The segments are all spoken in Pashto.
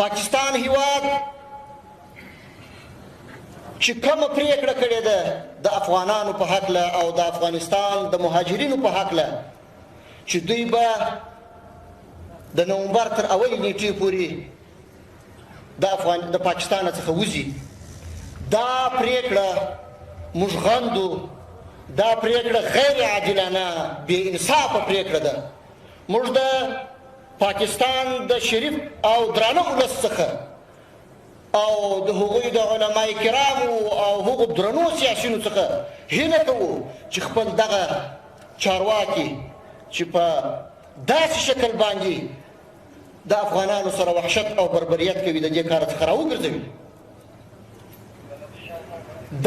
پاکستان هیواد چې کومه پریکړه کړې ده د افغانانو په هکله او د افغانستان د مهاجرینو په هکله چې دوی به د نومبر تر اولې نیټې پورې د پاکستان څخه وځي. دا پریکړه موږ غندو. دا پریکړه غیر عادلانه بې انصافه پریکړه ده. موږ د پاکستان د شریف او درانه ولس څخه او د هغوی د علماء کرامو او هغو درنو سیاسیونو څخه هیله کوو چې خپل دغه چارواکي چې په داسې شکل باندې د افغانانو سره وحشت او بربریت کوي د دې کار څخه راوګرځوي.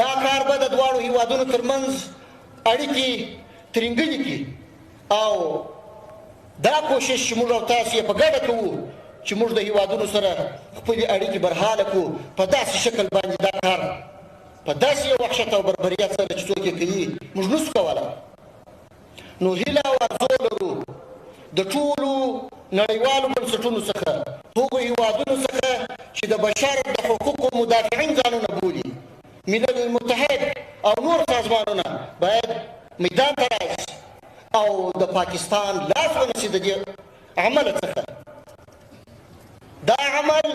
دا کار به د دواړو هیوادونو ترمنځ اړیکې ترنګلې کړي او دا کوشش چې موږ او تاسو یې په ګډه کوو چې موږ د هیوادونو سره خپلې اړیکې برحاله کړو په داسې شکل باندې دا کار په داسې یو وحشت او بربریت سره چې څوک یې کوي موږ نسو کولی. نو هیله او ارزو لرو د ټولو نړیوالو بنسټونو څخه هغو هیوادونو څخه چې د بشر د حقوقو مدافعین ځانونه بولي ملل المتحد او نور سازمانونه باید میدان ته راشي او د پاکستان لاس ونیسي د دې عمل څخه. دا عمل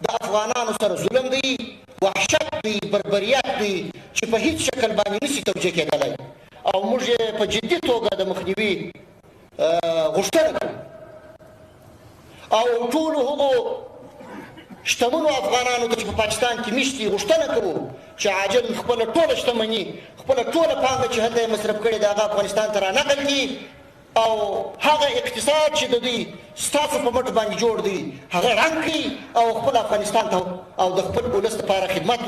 د افغانانو سره ظلم دی، وحشت دی، بربریت دی چې په هیڅ شکل باندې نشي توجیه کېدلی او موږ یې په جدي توګه د مخنیوي غوښتنه کوو او ټولو هغو شتمنو افغانانو ته چې په پاکستان کې مېشت دي غوښتنه کوو چې عاجل خپله ټوله شتمني خپله ټوله پانګه چې هلته یې مصرف کړې ده هغه افغانستان ته رانقل کړي او هغه اقتصاد چې د دوی ستاسو په مټ باندې جوړ دی هغه ړنګ کړي او خپل افغانستان ته او د خپل ولس لپاره خدمت